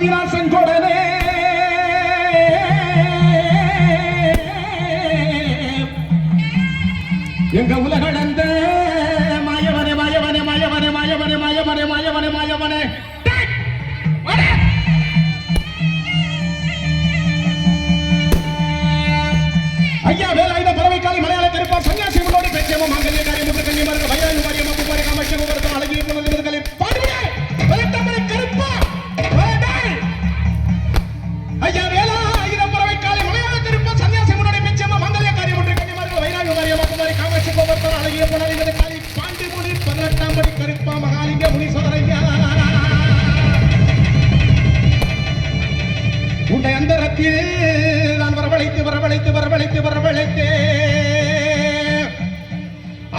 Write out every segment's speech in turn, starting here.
ஆதிராசன் கொடனே எங்க உலகளந்த மாயவனே மாயவனே மாயவனே மாயவனே மாயவனே மாயவனே மாயவனே ஐயா வேலாயுத பறவைக்காலி மலையாள கருப்பா சன்னியாசி முன்னோடி பேச்சியமோ மாங்கல்ய காரியம் முக கன்னியமார்க வயலாயு வாரியம் அப்புமாரி காமாட்சி முகர்த்தம் அழகிய புனர்களை பாடுவிடே வளர்த்தமலை கருப்பா ஐயா வேலாயுத பறவைக்காலி மலையாள கருப்பா சன்னியாசி முன்னோடி பேச்சியமோ மாங்கல்ய காரியம் முக கன்னியமார்க வயலாயு வாரியம் அப்புமாரி காமாட்சி முகர்த்தம் அழகிய புனர்களை காலி பாண்டி முனி 18ஆம் படி கருப்பா மகாலிங்க முனீஸ்வரர் ஐயா உன்னை அந்தரத்தில் நான் வரவழைத்து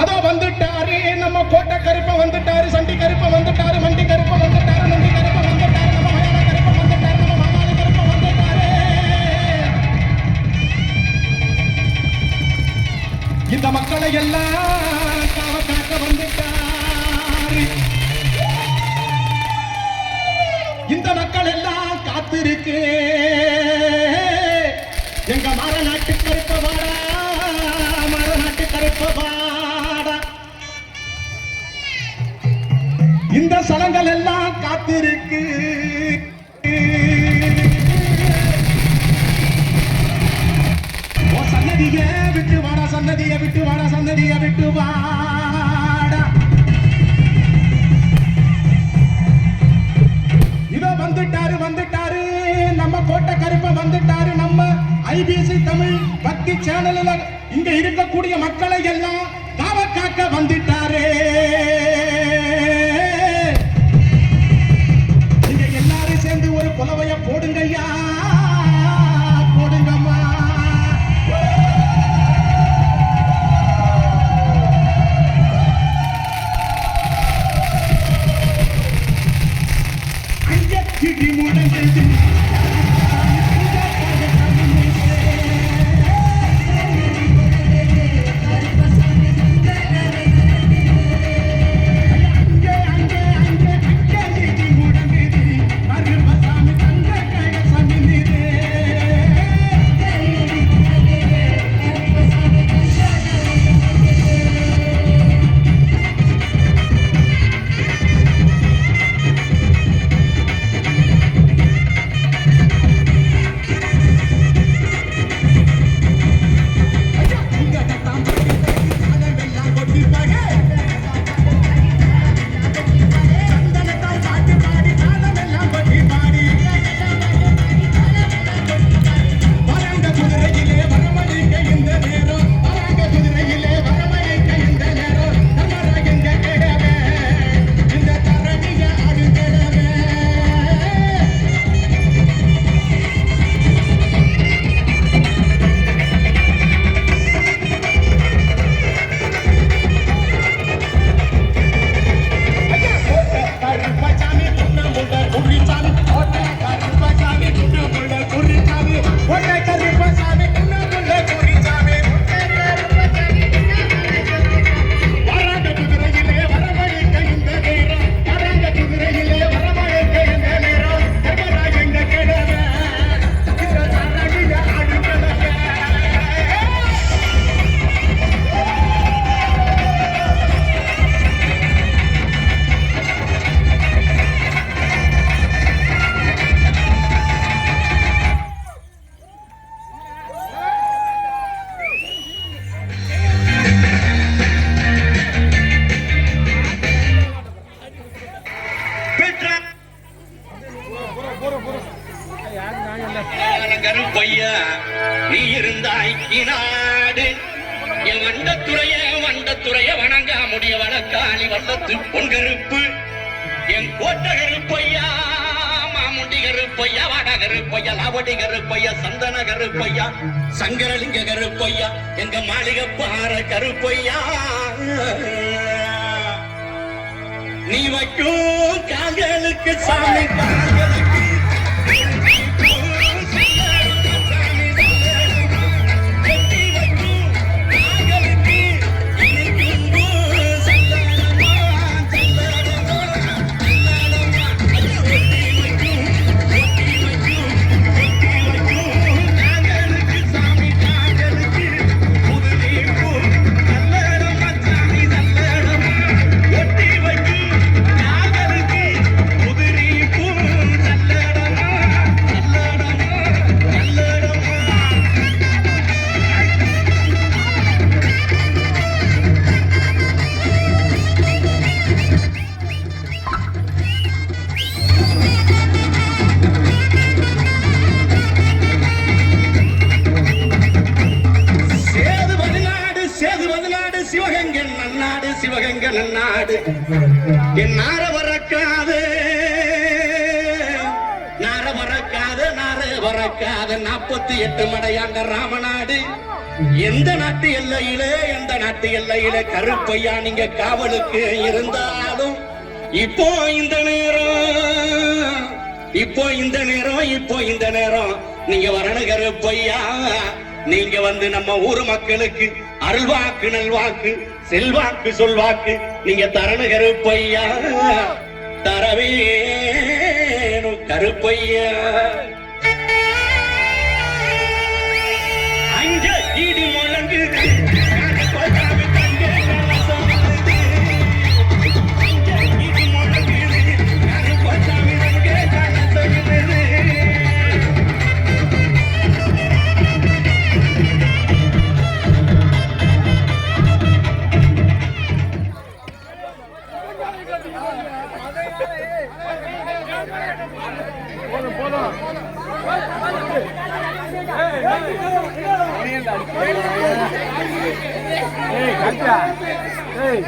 அதோ வந்துட்டாரு நம்ம கோட்டை கருப்ப வந்துட்டாரு சண்டி கருப்ப வந்துட்டாரு மண்டி கருப்ப வந்துட்டாரு நண்டி கருப்ப வந்துட்டாரு நம்ம மயான கருப்ப வந்துட்டாரு நம்ம மாமாளி கருப்ப வந்துட்டாரு இந்த மக்களை எல்லாம் காக்க வந்துட்டாரு இந்த மக்கள் எல்லாம் காத்திருக்கு எங்க மரநாட்டு கருப்பவாடா மரநாட்டு கருப்பவாடா இந்த சலங்கள் எல்லாம் காத்திருக்கு சன்னதிய விட்டு வாடா சன்னதிய விட்டு வாடா சன்னதிய விட்டு வாடா இதோ வந்துட்டாரு நம்ம கோட்டை கருப்ப வந்துட்டாரு நம்ம ஐபிசி தமிழ் பக்தி சேனல்ல இங்க இருக்கக்கூடிய மக்களை எல்லாம் காக்க வந்துட்டாரே நீங்க எல்லாரும் சேர்ந்து ஒரு புலவைய போடுங்கய்யா போடுங்கம்மா அங்க திடி முடங்குது கருப்பையா நீ இருந்தாய் நாடு என் வண்டத்துறைய வணங்க முடிய வழக்காளி வண்டத்து பொன்கருப்பு என் கோட்ட கருப்பையா மாமுண்டி கருப்பையா வட கருப்பையா லாவடி கருப்பையா சந்தன கருப்பையா சங்கரலிங்க கருப்பையா எங்க மாளிகை பாற கருப்பையா நீ வைக்கும் கால்களுக்கு சாமி கால்களுக்கு வரக்காது என் நார வரக்காது நார வரக்காது நார வரக்காது 48 மடையாண்ட ராமநாடு எந்த நாட்டு எல்லையிலே கருப்பையா நீங்க காவலுக்கு இருந்தாலும் இப்போ இந்த நேரம் நீங்க வரணும் கருப்பையா. நீங்க வந்து நம்ம ஊர் மக்களுக்கு அருள்வாக்கு நல்வாக்கு செல்வாக்கு சொல்வாக்கு நீங்க தரணும் கருப்பையா, தரவேணும் கருப்பையா. அங்க இடி முழங்குது ஏய்